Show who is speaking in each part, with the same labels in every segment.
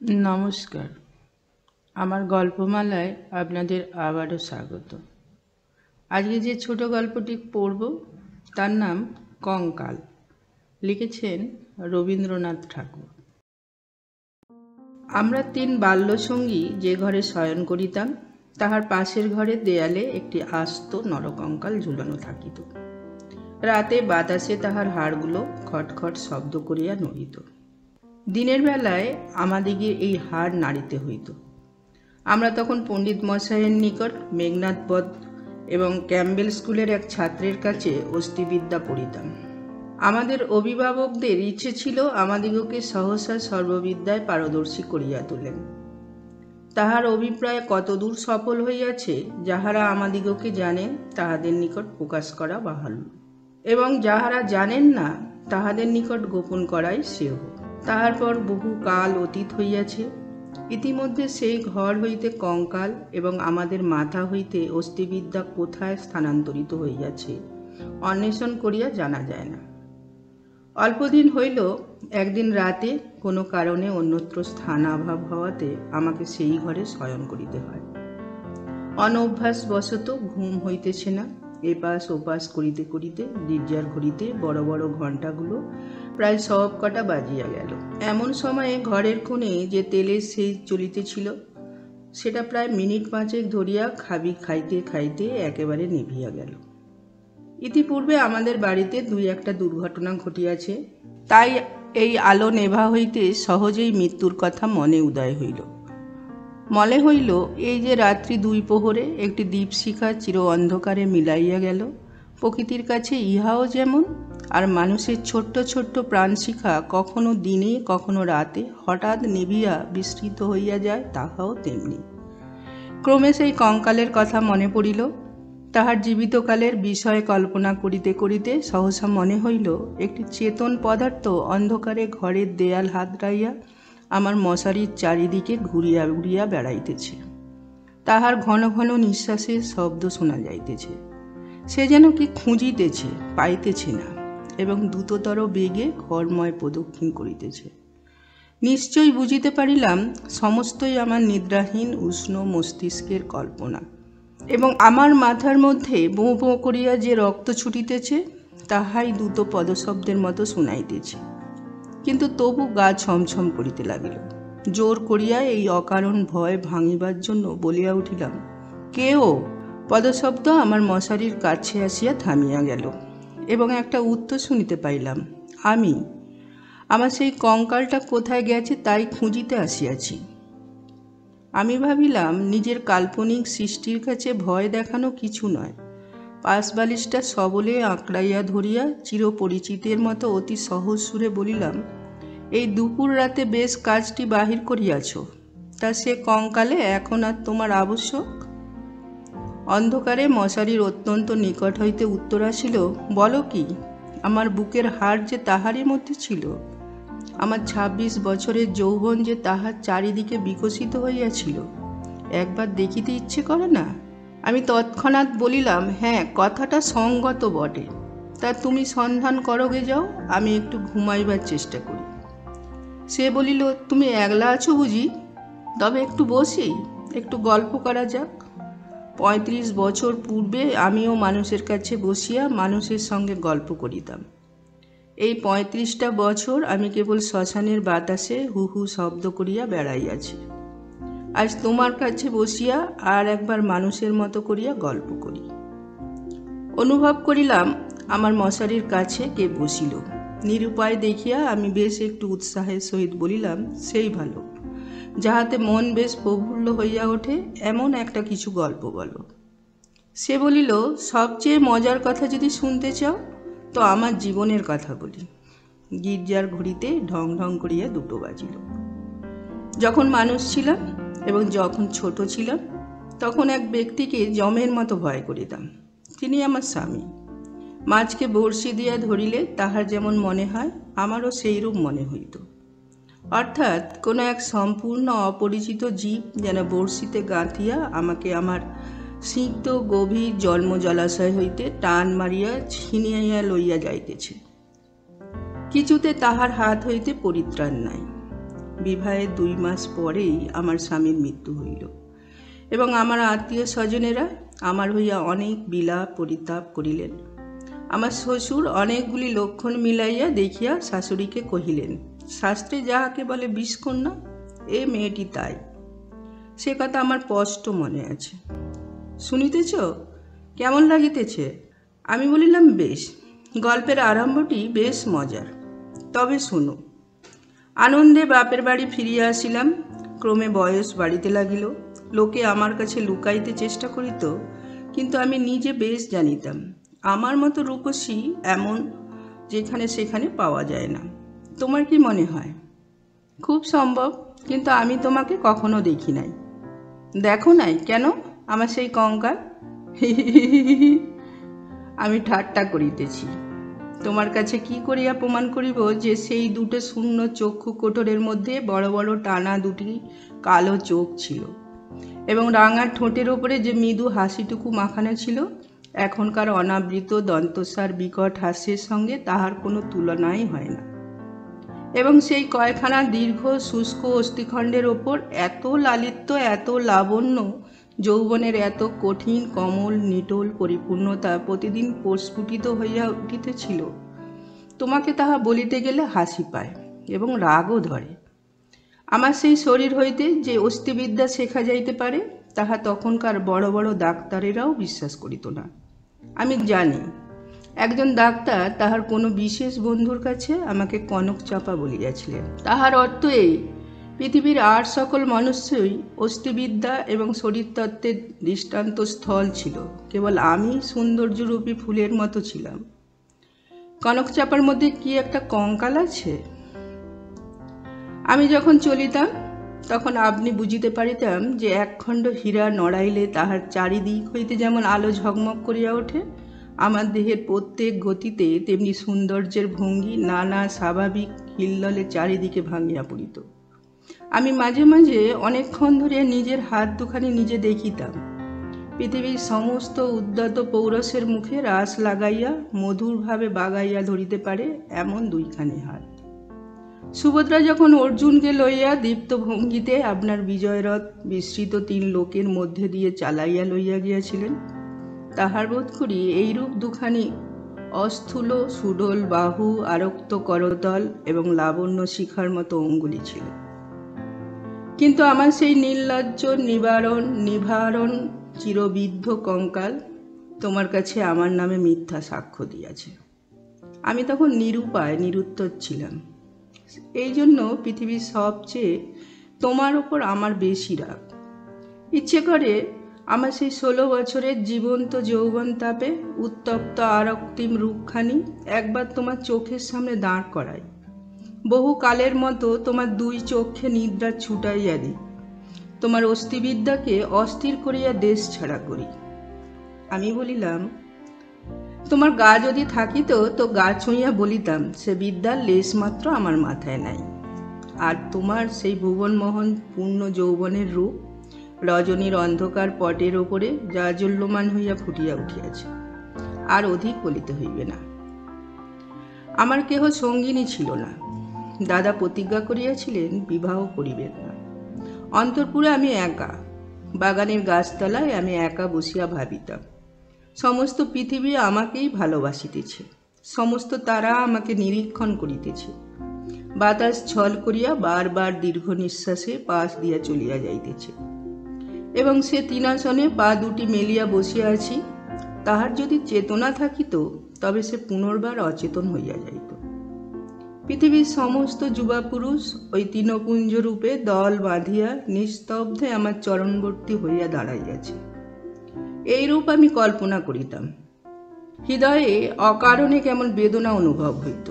Speaker 1: নমস্কার। আমার গল্পমালায় আপনাদের আবারও স্বাগত। আজকে যে ছোট গল্পটি পড়ব তার নাম কঙ্কাল। লিখেছেন রবীন্দ্রনাথ ঠাকুর। আমরা 3 বাল্যসঙ্গী যে ঘরে শয়ন করিতাম তাহার পাশের ঘরের দেয়ালে একটি আস্ত নরকঙ্কাল ঝুলানো থাকিত। রাতে বাতাসে তাহার হাড়গুলো খটখট শব্দ করিয়া নড়িত। দিনের বেলায় আমাদিগের এই হাড় নাড়িতে হইত। আমরা তখন পণ্ডিত মশাইয়ের নিকট মেঘনাথ বধ এবং ক্যাম্বেল স্কুলের এক ছাত্রের কাছে অস্থিবিদ্যা পড়িতাম। আমাদের অভিভাবকদের ইচ্ছে ছিল আমাদিগকে সহসা সর্ববিদ্যায় পারদর্শী করিয়া তোলেন। তাহার অভিপ্রায় কতদূর সফল হইয়াছে যাহারা আমাদিগকে জানেন তাহাদের নিকট প্রকাশ করা বাহুল্য, এবং যাহারা জানেন না তাহাদের নিকট গোপন করাই শ্রেয়। তাহার পর বহু কাল অতীত হইয়াছে। ইতিমধ্যে সেই ঘর হইতে কঙ্কাল এবং আমাদের মাথা হইতে অস্থিবিদ্যা কোথায় স্থানান্তরিত হইয়াছে অন্বেষণ করিয়া জানা যায় না। অল্পদিন হইল একদিন রাতে কোনো কারণে অন্যত্র স্থানাভাব হওয়াতে আমাকে সেই ঘরে শয়ন করিতে হয়। অনভ্যাসবশত ঘুম হইতেছে না। এপাশ ওপাশ করিতে করিতে গির্জার ঘড়িতে বড় বড় ঘণ্টাগুলো প্রায় সব কটা বাজিয়া গেল। এমন সময়ে ঘরের কোণে যে তেলের সেজ চলিতেছিল সেটা প্রায় মিনিট 5 ধরিয়া খাইতে খাইতে একেবারে নিভিয়া গেল। ইতিপূর্বে আমাদের বাড়িতে 2-1টা দুর্ঘটনা ঘটিয়াছে, তাই এই আলো নেভা হইতে সহজেই মৃত্যুর কথা মনে উদয় হইল। মনে হইল এই যে রাত্রি 2 প্রহরে একটি দীপশিখা চির অন্ধকারে মিলাইয়া গেল, প্রকৃতির কাছে ইহাও যেমন, আর মানুষের ছোট্ট ছোট্ট প্রাণশিখা কখনো দিনে কখনো রাতে হঠাৎ নিভিয়া বিস্মৃত হইয়া যায়, তাহাও তেমনি। ক্রমে সেই কঙ্কালের কথা মনে পড়িল। তাহার জীবিতকালের বিষয়ে কল্পনা করিতে করিতে সহসা মনে হইল একটি চেতন পদার্থ অন্ধকারে ঘরের দেয়াল হাতড়াইয়া আমার মশারির চারিদিকে ঘুরিয়া ঘুরিয়া বেড়াইতেছে। তাহার ঘন ঘন নিঃশ্বাসের শব্দ শোনা যাইতেছে। সে যেন কি খুঁজিতেছে, পাইতেছে না, এবং দ্রুততর বেগে ঘরময় প্রদক্ষিণ করিতেছে। নিশ্চয়ই বুঝিতে পারিলাম সমস্তই আমার নিদ্রাহীন উষ্ণ মস্তিষ্কের কল্পনা, এবং আমার মাথার মধ্যে বোঁ বোঁ করিয়া যে রক্ত ছুটিতেছে তাহাই দ্রুত পদশব্দের মতো শুনাইতেছে। কিন্তু তবু গা ছমছম করিতে লাগিল। জোর করিয়া এই অকারণ ভয় ভাঙিবার জন্য বলিয়া উঠিলাম, কে ও? পদশব্দ আমার মশারির কাছে আসিয়া থামিয়া গেল, এবং একটা উত্তর শুনিতে পাইলাম, আমি। আমার সেই কঙ্কালটা কোথায় গেছে তাই খুঁজিতে আসিয়াছি। আমি ভাবিলাম নিজের কাল্পনিক সৃষ্টির কাছে ভয় দেখানো কিছু নয়। পাশবালিশটা সবলে আঁকড়াইয়া ধরিয়া চিরপরিচিতের মতো অতি সহজ সুরে বলিলাম, এই দুপুর রাতে বেশ কাজটি বাহির করিয়াছ, তা সে কঙ্কালে এখন আর তোমার আবশ্যক? অন্ধকারে মশারির অত্যন্ত নিকট হইতে উত্তর আসিল, বলো কি? আমার বুকের হাড় যে তাহারই মধ্যে ছিল, আমার 26 বছরের যৌবন যে তাহার চারিদিকে বিকশিত হইয়াছিল, একবার দেখিতে ইচ্ছে করে না? আমি তৎক্ষণাৎ বলিলাম, হ্যাঁ, কথাটা সঙ্গত বটে, তা তুমি সন্ধান করোগে যাও, আমি একটু ঘুমাইবার চেষ্টা করি। সে বলিল, তুমি একলা আছো বুঝি? তবে একটু বসি, একটু গল্প করা যাক। 35 বছর পূর্বে আমিও মানুষের কাছে বসিয়া মানুষের সঙ্গে গল্প করিতাম। এই 35টা বছর আমি কেবল শ্মশানের বাতাসে হু হু শব্দ করিয়া বেড়াইয়াছি। আজ তোমার কাছে বসিয়া আর একবার মানুষের মতো করিয়া গল্প করি। অনুভব করিলাম আমার মশারির কাছে কে বসিল। নিরুপায় দেখিয়া আমি বেশ একটু উৎসাহের সহিত বলিলাম, সেই ভালো, যাহাতে মন বেশ প্রফুল্ল হইয়া ওঠে এমন একটা কিছু গল্প বলো। সে বলিল, সবচেয়ে মজার কথা যদি শুনতে চাও তো আমার জীবনের কথা বলি। গির্জার ঘড়িতে ঢং ঢং করিয়া 2টো বাজিল। যখন মানুষ ছিলাম এবং যখন ছোট ছিলাম তখন এক ব্যক্তিকে যমের মতো ভয় করিতাম। তিনি আমার স্বামী। মাছকে বড়শি দিয়া ধরিলে তাহার যেমন মনে হয় আমারও সেইরূপ মনে হইত। অর্থাৎ কোনো এক সম্পূর্ণ অপরিচিত জীব যেন বড়শিতে গাঁথিয়া আমাকে আমার সিক্ত গভীর জন্ম জলাশয় হইতে টান মারিয়া ছিনিয়াইয়া লইয়া যাইতেছে। কিছুতে তাহার হাত হইতে পরিত্রাণ নাই। বিবাহের 2 মাস পরেই আমার স্বামীর মৃত্যু হইল, এবং আমার আত্মীয় স্বজনেরা আমার হইয়া অনেক বিলাপ পরিতাপ করিলেন। আমার শ্বশুর অনেকগুলি লক্ষণ মিলাইয়া দেখিয়া শাশুড়িকে কহিলেন, শাস্ত্রে যাহাকে বলে বিষকন্যা, এ মেয়েটি তাই। সে কথা আমার স্পষ্ট মনে আছে। শুনিতেছ, কেমন লাগিতেছে? আমি বলিলাম, বেশ। গল্পের আরম্ভটি বেশ মজার, তবে শুনো। আনন্দে বাপের বাড়ি ফিরিয়া আসিলাম। ক্রমে বয়স বাড়িতে লাগিল। লোকে আমার কাছে লুকাইতে চেষ্টা করিত, কিন্তু আমি নিজে বেশ জানিতাম আমার মতো রূপসী এমন যেখানে সেখানে পাওয়া যায় না। তোমার কি মনে হয়? খুব সম্ভব, কিন্তু আমি তোমাকে কখনো দেখি নাই। দেখো নাই কেন? আমার সেই কঙ্কাল। আমি ঠাট্টা করিতেছি। তোমার কাছে কি করিয়া প্রমাণ করিব যে সেই দুটো শূন্য চক্ষু কোটরের মধ্যে বড় বড় টানা দুটি কালো চোখ ছিল, এবং রাঙা ঠোঁটের ওপরে যে মৃদু হাসিটুকু মাখানো ছিল, এখনকার অনাবৃত দন্তসার বিকট হাস্যের সঙ্গে তাহার কোনো তুলনাই হয় না। এবং সেই কয়খানা দীর্ঘ শুষ্ক অস্থিখণ্ডের ওপর এত লালিত্য, এত লাবণ্য, যৌবনের এত কঠিন কমল নিটোল পরিপূর্ণতা প্রতিদিন প্রস্ফুটিত হইয়া উঠিতেছিল, তোমাকে তাহা বলিতে গেলে হাসি পায় এবং রাগও ধরে। আমার সেই শরীর হইতে যে অস্থিবিদ্যা শেখা যাইতে পারে, তাহা তখনকার বড় বড় ডাক্তারেরাও বিশ্বাস করিত না। আমি জানি একজন ডাক্তার তাহার কোনো বিশেষ বন্ধুর কাছে আমাকে কনক চাপা বলিয়াছিলেন। তাহার অর্থ এই, পৃথিবীর আর সকল মানুষই অস্থিবিদ্যা এবং শরীরতত্ত্বের দৃষ্টান্ত স্থল ছিল, কেবল আমি সৌন্দর্যরূপী ফুলের মতো ছিলাম। কনক চাপার মধ্যে কি একটা কঙ্কাল আছে? আমি যখন চলিতাম তখন আপনি বুঝিতে পারিতাম যে একখণ্ড হীরা নড়াইলে তাহার চারিদিক হইতে যেমন আলো ঝকমক করিয়া ওঠে, আমার দেহের প্রত্যেক গতিতে তেমনি সৌন্দর্যের ভঙ্গি নানা স্বাভাবিক হিল্ললে চারিদিকে ভাঙিয়া পড়িত। আমি মাঝে মাঝে অনেকক্ষণ ধরে নিজের হাত দুখানি নিজে দেখিতাম। পৃথিবীর সমস্ত উদ্যত পৌরসের মুখে রাস লাগাইয়া মধুরভাবে বাগাইয়া ধরিতে পারে এমন দুইখানি হাত। সুভদ্রা যখন অর্জুনকে লইয়া দীপ্ত ভঙ্গিতে আপনার বিজয়রথ বিস্মৃত 3 লোকের মধ্যে দিয়ে চালাইয়া লইয়া গিয়াছিলেন, তাহার বোধ করি এইরূপ দুখানি অস্থূল সুডল বাহু, আরক্ত করতল এবং লাবণ্য শিখার মতো অঙ্গুলি ছিল। কিন্তু আমার সেই নির্লজ্জ নিবারণ চিরবিদ্ধ কঙ্কাল তোমার কাছে আমার নামে মিথ্যা সাক্ষ্য দিয়াছে। আমি তখন নিরুপায় নিরুত্তর ছিলাম। এই জন্য পৃথিবীর সবচেয়ে তোমার ওপর আমার বেশি রাগ। ইচ্ছে করে আমার সেই 16 বছরের জীবন্ত যৌবন তাপে উত্তপ্ত আরক্তিম রূপখানি একবার তোমার চোখের সামনে দাঁড় করাই, বহু কালের মতো তোমার 2 চক্ষে নিদ্রা ছুটাইয়া দিই, তোমার অস্থিবিদ্যাকে অস্থির করিয়া দেশ ছাড়া করি। আমি বলিলাম, তোমার গা যদি থাকিত তো গা ছুঁইয়া বলিতাম সে বিদ্যার লেশ মাত্র আমার মাথায় নাই। আর তোমার সেই ভুবনমোহন পূর্ণ যৌবনের রূপ রজনীর অন্ধকার পটের ওপরে জাজ্বল্যমান হইয়া ফুটিয়া উঠিয়াছে, আর অধিক বলিতে হইবে না। আমার কেহ সঙ্গিনী ছিল না। দাদা প্রতিজ্ঞা করিয়াছিলেন বিবাহ করিবেন না। অন্তঃপুরে আমি একা, বাগানের গাছতলায় আমি একা বসিয়া ভাবিতাম সমস্ত পৃথিবী আমাকেই ভালোবাসিতেছে, সমস্ত তারা আমাকে নিরীক্ষণ করিতেছে। বাতাস ছল করিয়া বারবার দীর্ঘ নিঃশ্বাসে পাশ দিয়া চলিয়া যাইতেছে, এবং সে তৃণাসনে পা দুটি মেলিয়া বসিয়া আছি। তাহার যদি চেতনা থাকিত তবে সে পুনর্বার অচেতন হইয়া যাইত। পৃথিবীর সমস্ত যুবা পুরুষ ওই তৃণপুঞ্জ রূপে দল বাঁধিয়া নিস্তব্ধে আমার চরণবর্তী হইয়া দাঁড়াইয়াছে। এই রূপ আমি কল্পনা করিতাম। হৃদয়ে অকারণে কেমন বেদনা অনুভব হইত।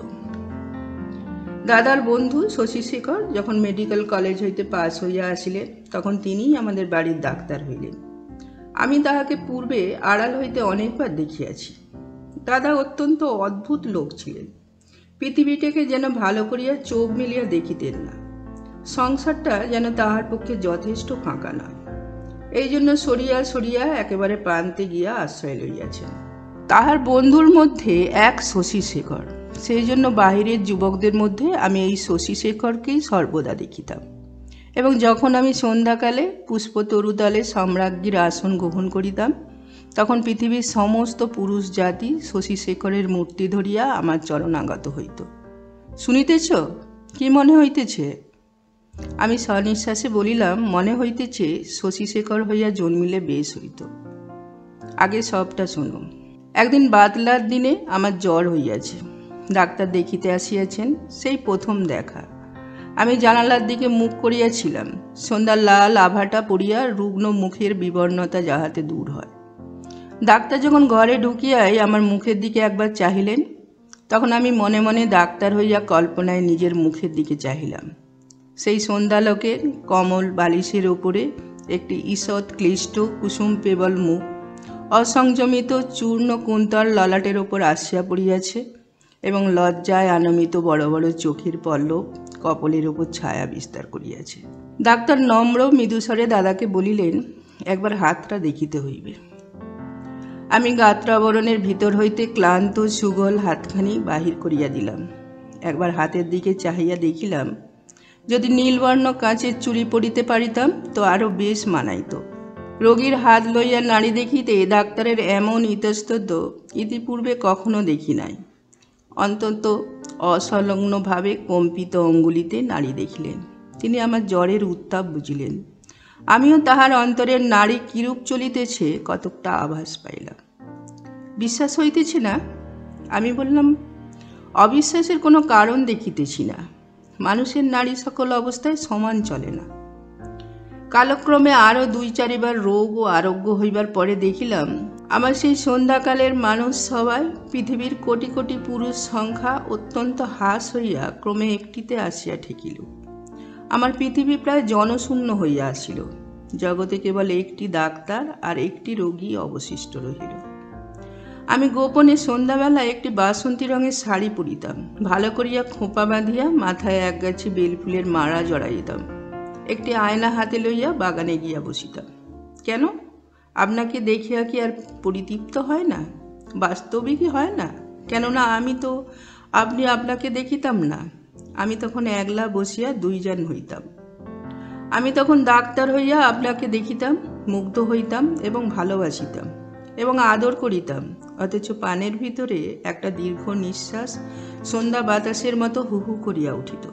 Speaker 1: দাদার বন্ধু শশীশেখর যখন মেডিকেল কলেজ হইতে পাস হইয়া আসিলেন, তখন তিনিই আমাদের বাড়ির ডাক্তার হইলেন। আমি তাহাকে পূর্বে আড়াল হইতে অনেকবার দেখিয়াছি। দাদা অত্যন্ত অদ্ভুত লোক ছিলেন। পৃথিবীটাকে যেন ভালো করিয়া চোখ মিলিয়া দেখিতেন না। সংসারটা যেন তাহার পক্ষে যথেষ্ট ফাঁকা নয়, এই জন্য সরিয়া সরিয়া একেবারে প্রান্তে গিয়া আশ্রয় লইয়াছেন। তাহার বন্ধুর মধ্যে এক শশীশেখর, সেই জন্য বাহিরের যুবকদের মধ্যে আমি এই শশীশেখরকেই সর্বদা দেখিতাম। এবং যখন আমি সন্ধ্যাকালে পুষ্পতরুতলে সম্রাজ্ঞীর আসন গ্রহণ করিতাম, তখন পৃথিবীর সমস্ত পুরুষ জাতি শশীশেখরের মূর্তি ধরিয়া আমার চরণাগত হইত। শুনিতেছ, কি মনে হইতেছে? আমি সনিশ্বাসে বলিলাম, মনে হইতেছে শশীশেখর হইয়া জন্মিলে বেশ হইত। আগে সবটা শোনো। একদিন বাদলার দিনে আমার জ্বর হইয়াছে। ডাক্তার দেখিতে আসিয়াছেন। সেই প্রথম দেখা। আমি জানালার দিকে মুখ করিয়াছিলাম। সন্ধ্যার লাল আভাটা পড়িয়া রুগ্ন মুখের বিবর্ণতা যাহাতে দূর হয়। ডাক্তার যখন ঘরে ঢুকিয়াই আমার মুখের দিকে একবার চাহিলেন, তখন আমি মনে মনে ডাক্তার হইয়া কল্পনায় নিজের মুখের দিকে চাহিলাম। সেই সন্ধ্যালোকের কমল বালিশের ওপরে একটি ঈষৎ ক্লিষ্ট কুসুম পেবল মুখ অসংযমিত চূর্ণ কুন্তল ললাটের ওপর আসিয়া পড়িয়াছে এবং লজ্জায় আনমিত বড় বড় চোখের পল্লব কপলের ওপর ছায়া বিস্তার করিয়াছে। ডাক্তার নম্র মৃদুস্বরে দাদাকে বলিলেন, একবার হাতটা দেখিতে হইবে। আমি গাত্রাবরণের ভিতর হইতে ক্লান্ত সুগল হাতখানি বাহির করিয়া দিলাম। একবার হাতের দিকে চাহিয়া দেখিলাম, যদি নীলবর্ণ কাঁচের চুড়ি পরিতে পারিতাম তো আরও বেশ মানাইত। রোগীর হাত লইয়া নাড়ি দেখিতে ডাক্তারের এমন ইতস্তত ইতিপূর্বে কখনো দেখি নাই। অন্তত অসংলগ্নভাবে কম্পিত অঙ্গুলিতে নাড়ি দেখিলেন। তিনি আমার জ্বরের উত্তাপ বুঝিলেন। আমিও তাহার অন্তরের নাড়ি কিরূপ চলিতেছে কতকটা আভাস পাইলাম। বিশ্বাস হইতেছে না? আমি বললাম, অবিশ্বাসের কোনো কারণ দেখিতেছি না। মানুষের নাড়ি সকল অবস্থায় সমান চলে না। কালক্রমে আরও 2-4 বার রোগ ও আরোগ্য হইবার পরে দেখিলাম, আমার সেই সন্ধ্যাকালের মানুষ সবাই পৃথিবীর কোটি কোটি পুরুষ সংখ্যা অত্যন্ত হ্রাস হইয়া ক্রমে একটিতে আসিয়া ঠেকিল। আমার পৃথিবী প্রায় জনশূন্য হইয়া আসিল। জগতে কেবল একটি ডাক্তার আর একটি রোগী অবশিষ্ট রহিল। আমি গোপনে সন্ধ্যাবেলা একটি বাসন্তী রঙের শাড়ি পরিতাম। ভালো করিয়া খোঁপা বাঁধিয়া মাথায় একগাছি বেলফুলের মালা জড়াইতাম। একটি আয়না হাতে লইয়া বাগানে গিয়া বসিতাম। কেন? আপনাকে দেখিয়া কি আর পরিতৃপ্ত হয় না? বাস্তবিকই হয় না? কেননা আপনি আপনাকে দেখিতাম না। আমি তখন একলা বসিয়া 2 জন হইতাম। আমি তখন ডাক্তার হইয়া আপনাকে দেখিতাম, মুগ্ধ হইতাম এবং ভালোবাসিতাম এবং আদর করিতাম, অথচ পানের ভিতরে একটা দীর্ঘ নিঃশ্বাস সন্ধ্যা বাতাসের মতো হু হু করিয়া উঠিত।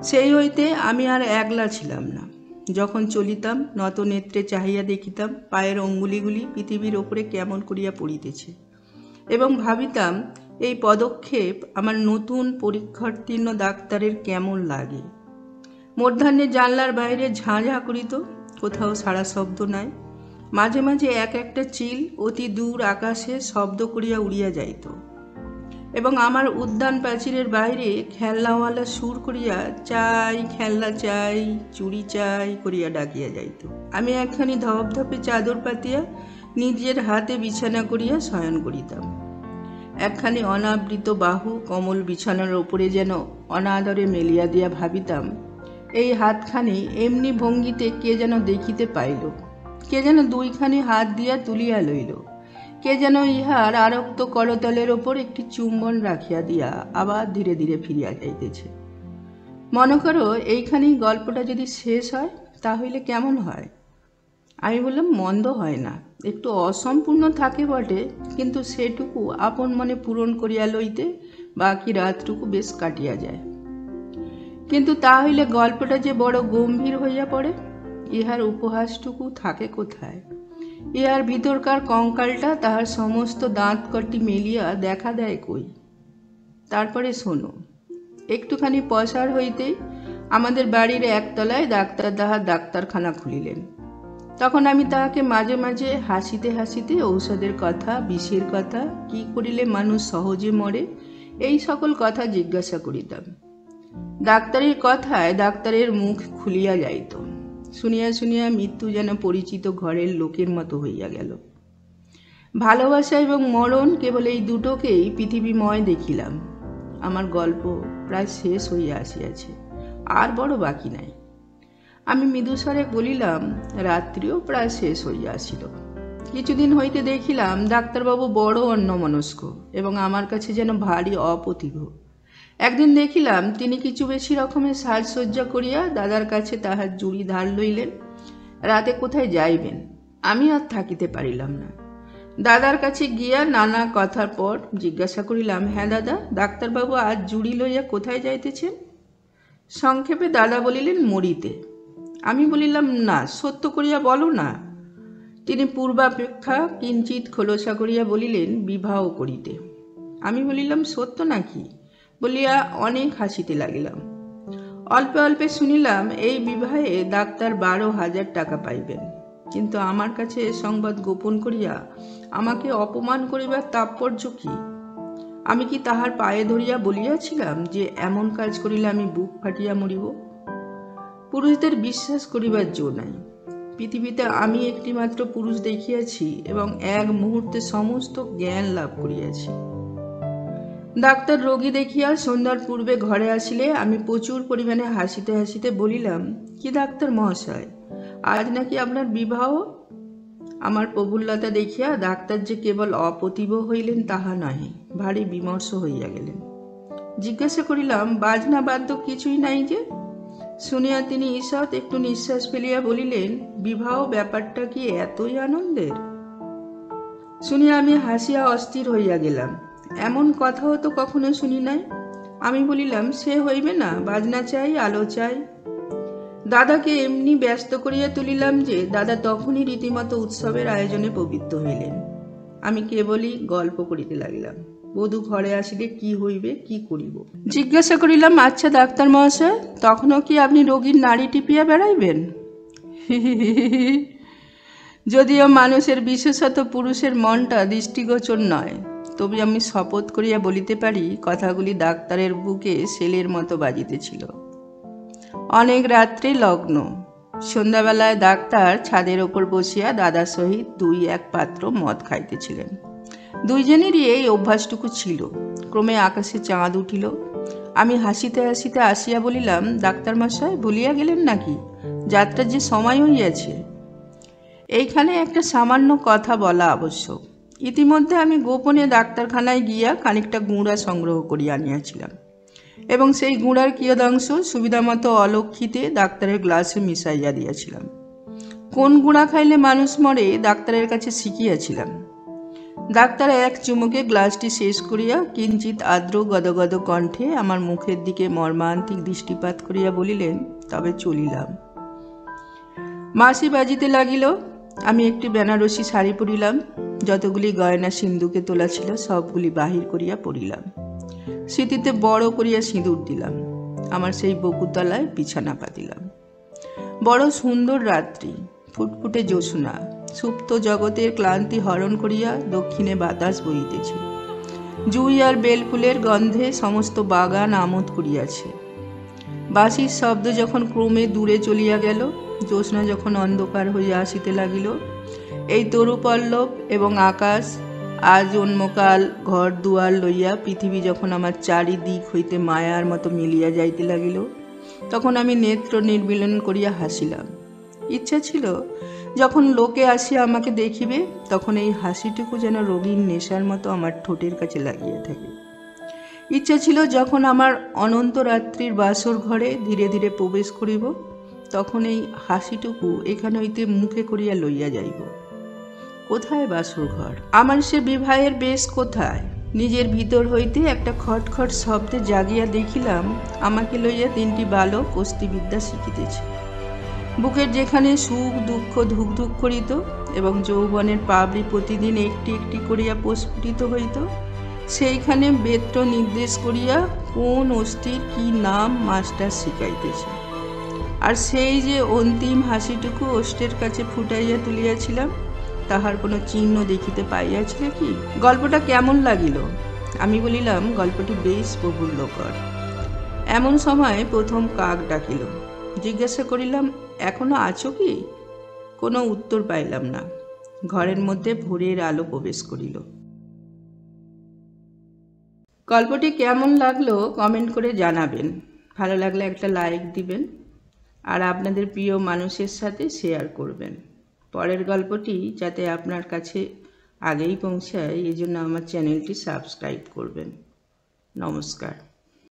Speaker 1: সেই হইতে আমি আর একলা ছিলাম না। যখন চলিতাম নত নেত্রে চাহিয়া দেখিতাম পায়ের অঙ্গুলিগুলি পৃথিবীর ওপরে কেমন করিয়া পড়িতেছে এবং ভাবিতাম এই পদক্ষেপ আমার নতুন পরীক্ষার্থীর্ণ ডাক্তারের কেমন লাগে। মধ্যাহ্নে জানলার বাইরে ঝাঁঝা করিত, কোথাও সারা শব্দ নাই। মাঝে মাঝে এক একটা চিল অতি দূর আকাশে শব্দ করিয়া উড়িয়া যাইত এবং আমার উদ্যান প্রাচীরের বাইরে খেলনাওয়ালা সুর করিয়া চাই খেলনা চাই, চুড়ি চাই করিয়া ডাকিয়া যাইত। আমি একখানি ধপধপে চাদর পাতিয়া নিজের হাতে বিছানা করিয়া শয়ন করিতাম। একখানি অনাবৃত বাহু কমল বিছানার ওপরে যেন অনাদরে মেলিয়া দিয়া ভাবিতাম, এই হাতখানি এমনি ভঙ্গিতে কে যেন দেখিতে পাইল, কে যেন 2খানি হাত দিয়া তুলিয়া লইল, কে যেন ইহার আরক্ত করতলের ওপর একটি চুম্বন রাখিয়া দিয়া আবার ধীরে ধীরে ফিরিয়া যাইতেছে। মনে করো এইখানি গল্পটা যদি শেষ হয় তাহলে কেমন হয়? আমি বললাম, মন্দ হয় না, একটু অসম্পূর্ণ থাকে বটে, কিন্তু সেটুকু আপন মনে পূরণ করিয়া লইতে বাকি রাতটুকু বেশ কাটিয়া যায়। কিন্তু তাহলে গল্পটা যে বড় গম্ভীর হইয়া পড়ে, ইহার উপহাসটুকু থাকে কোথায়? ইহার ভিতরকার কঙ্কালটা তাহার সমস্ত দাঁত কটি মেলিয়া দেখা দেয় কই? তারপরে শোনো, একটুখানি পসার হইতেই আমাদের বাড়ির একতলায় ডাক্তার তাহার ডাক্তারখানা খুলিলেন। তখন আমি তাহাকে মাঝে মাঝে হাসিতে হাসিতে ঔষধের কথা, বিষের কথা, কি করিলে মানুষ সহজে মরে, এই সকল কথা জিজ্ঞাসা করিতাম। ডাক্তারের কথায় ডাক্তারের মুখ খুলিয়া যাইত। শুনিয়া শুনিয়া মৃত্যু যেন পরিচিত ঘরের লোকের মতো হইয়া গেল। ভালোবাসা এবং মরণ কেবল এই দুটোকেই পৃথিবীময় দেখিলাম। আমার গল্প প্রায় শেষ হইয়া আসিয়াছে, আর বড় বাকি নাই। আমি মৃদুস্বরে বলিলাম, রাত্রিও প্রায় শেষ হইয়া আসিল। কিছুদিন হইতে দেখিলাম ডাক্তারবাবু বড় অন্যমনস্ক এবং আমার কাছে যেন ভারী অপ্রতিভ। একদিন দেখিলাম তিনি কিছু বেশি রকমের সাজসজ্জা করিয়া দাদার কাছে তাহার জুড়ি ধার লইলেন। রাতে কোথায় যাইবেন? আমি আর থাকিতে পারিলাম না। দাদার কাছে গিয়া নানা কথার পর জিজ্ঞাসা করিলাম, হ্যাঁ দাদা, ডাক্তারবাবু আজ জুড়ি লইয়া কোথায় যাইতেছেন? সংক্ষেপে দাদা বলিলেন, মরিতে। আমি বলিলাম, না, সত্য করিয়া বলো না। তিনি পূর্বাপেক্ষা কিঞ্চিৎ খোলসা করিয়া বলিলেন, বিবাহ করিতে। আমি বলিলাম, সত্য নাকি? বলিয়া অনেক হাসিতে লাগিলাম। অল্পে অল্পে শুনিলাম এই বিবাহে ডাক্তার 12,000 টাকা পাইবেন। কিন্তু আমার কাছে এ সংবাদ গোপন করিয়া আমাকে অপমান করিবার তাৎপর্য কি? আমি কি তাহার পায়ে ধরিয়া বলিয়াছিলাম যে এমন কাজ করিলে আমি বুক ফাটিয়া মরিব? পুরুষদের বিশ্বাস করিবার জো নাই। পৃথিবীতে আমি একটি মাত্র পুরুষ দেখিয়াছি এবং এক মুহূর্তে সমস্ত জ্ঞান লাভ করিয়াছি। ডাক্তার রোগী দেখিয়া সন্ধ্যার পূর্বে ঘরে আসিলে আমি প্রচুর পরিমাণে হাসিতে হাসিতে বলিলাম, কি ডাক্তার মহাশয়, আজ নাকি আপনার বিবাহ? আমার প্রফুল্লতা দেখিয়া ডাক্তার যে কেবল অপ্রতিভ হইলেন তাহা নহে, ভারী বিমর্ষ হইয়া গেলেন। জিজ্ঞাসা করিলাম, বাজনা বাদ্য কিছুই নাই যে? শুনিয়া তিনি ঈষৎ একটু নিঃশ্বাস ফেলিয়া বলিলেন, বিবাহ ব্যাপারটা কি এতই আনন্দের? শুনিয়া আমি হাসিয়া অস্থির হইয়া গেলাম। এমন কথাও তো কখনো শুনি নাই। আমি বলিলাম, সে হইবে না, বাজনা চাই, আলো চাই। দাদাকে এমনি ব্যস্ত করিয়া তুলিলাম যে দাদা তখনই রীতিমতো উৎসবের আয়োজনে প্রবৃত্ত হইলেন। আমি কেবলই গল্প করিতে লাগিলাম। বধূ ঘরে আসিলে কি হইবে, কি করিব? জিজ্ঞাসা করিলাম, আচ্ছা ডাক্তার মহাশয়, তখনও কি আপনি রোগীর নাড়ি টিপিয়া বেড়াইবেন? যদিও মানুষের, বিশেষত পুরুষের মনটা দৃষ্টিগোচর নয়, তবে আমি শপথ করিয়া বলিতে পারি কথাগুলি ডাক্তারের বুকে সেলের মতো বাজিতেছিল। অনেক রাত্রে লগ্ন। সন্ধ্যাবেলায় ডাক্তার ছাদের ওপর বসিয়া দাদার সহিত 2-1 পাত্র মদ খাইতেছিলেন। দুইজনেরই এই অভ্যাসটুকু ছিল। ক্রমে আকাশে চাঁদ উঠিল। আমি হাসিতে হাসিতে আসিয়া বলিলাম, ডাক্তার মশাই, ভুলিয়া গেলেন নাকি? যাত্রার যে সময় হইয়াছে। এইখানে একটা সামান্য কথা বলা আবশ্যক। ইতিমধ্যে আমি গোপনে ডাক্তারখানায় গিয়া খানিকটা গুঁড়া সংগ্রহ করিয়া আনিয়াছিলাম এবং সেই গুঁড়ার কিয়দাংশ সুবিধামতো অলক্ষিতে ডাক্তারের গ্লাসে মিশাইয়া দিয়াছিলাম। কোন গুঁড়া খাইলে মানুষ মরে ডাক্তারের কাছে শিখিয়াছিলাম। ডাক্তার এক চুমুকে গ্লাসটি শেষ করিয়া কিঞ্চিৎ আর্দ্র গদগদ কণ্ঠে আমার মুখের দিকে মর্মান্তিক দৃষ্টিপাত করিয়া বলিলেন, তবে চলিলাম। মাসি বাজিতে লাগিল। আমি একটি বেনারসি শাড়ি পরিলাম। যতগুলি গয়না সিন্ধুকে তোলা ছিল সবগুলি বাহির করিয়া পরিলাম। স্মৃতিতে বড় করিয়া সিঁদুর দিলাম। আমার সেই বকুতলায় বিছানা পাতিলাম। বড় সুন্দর রাত্রি, ফুটফুটে জ্যোৎস্না, সুপ্ত জগতের ক্লান্তি হরণ করিয়া দক্ষিণে বাতাস বহিতেছে। জুই আর বেলফুলের গন্ধে সমস্ত বাগান আমোদ করিয়াছে। বাঁশির শব্দ যখন ক্রমে দূরে চলিয়া গেল, জ্যোৎস্না যখন অন্ধকার হইয়া আসিতে লাগিল, এই তরুপল্লব এবং আকাশ আজ অন্যকাল ঘর দুয়ার লইয়া পৃথিবী যখন আমার চারিদিক হইতে মায়ার মতো মিলিয়া যাইতে লাগিল, তখন আমি নেত্র নির্মিলন করিয়া হাসিলাম। ইচ্ছা ছিল যখন লোকে আসিয়া আমাকে দেখিবে তখন এই হাসিটুকু যেন রোগীর নেশার মতো আমার ঠোঁটের কাছে লাগিয়া থাকে। ইচ্ছা ছিল যখন আমার অনন্ত রাত্রির বাসর ঘরে ধীরে ধীরে প্রবেশ করিব তখন এই হাসিটুকু এখান হইতে মুখে করিয়া লইয়া যাইব। কোথায় বাসর ঘর? আমার সে বিবাহের বেশ কোথায়? নিজের ভিতর হইতে একটা খটখট শব্দে জাগিয়া দেখিলাম আমাকে লইয়া 3টি বালক অস্তিবিদ্যা শিখিতেছে। বুকের যেখানে সুখ দুঃখ ধুকধুক করিত এবং যৌবনের পাবড়ি প্রতিদিন একটি একটি করিয়া প্রস্ফুটিত হইত, সেইখানে বেত্র নির্দেশ করিয়া কোন অস্থির কি নাম মাস্টার শিখাইতেছে। আর সেই যে অন্তিম হাসিটুকু ওষ্ঠের কাছে ফুটাইয়া তুলিয়াছিলাম তাহার কোনো চিহ্ন দেখিতে পাইয়াছিলে কি? গল্পটা কেমন লাগিল? আমি বলিলাম, গল্পটি বেশ প্রফুল্লকর। এমন সময় প্রথম কাক ডাকিল। জিজ্ঞাসা করিলাম, এখনো আছো কি? কোনো উত্তর পাইলাম না। ঘরের মধ্যে ভোরের আলো প্রবেশ করিল। গল্পটি কেমন লাগলো কমেন্ট করে জানাবেন। ভালো লাগলে একটা লাইক দিবেন আর আপনাদের প্রিয় মানুষের সাথে শেয়ার করবেন। পরের গল্পটি যাতে আপনার কাছে আগেই পৌঁছায়, এই জন্য আমার চ্যানেলটি সাবস্ক্রাইব করবেন। নমস্কার।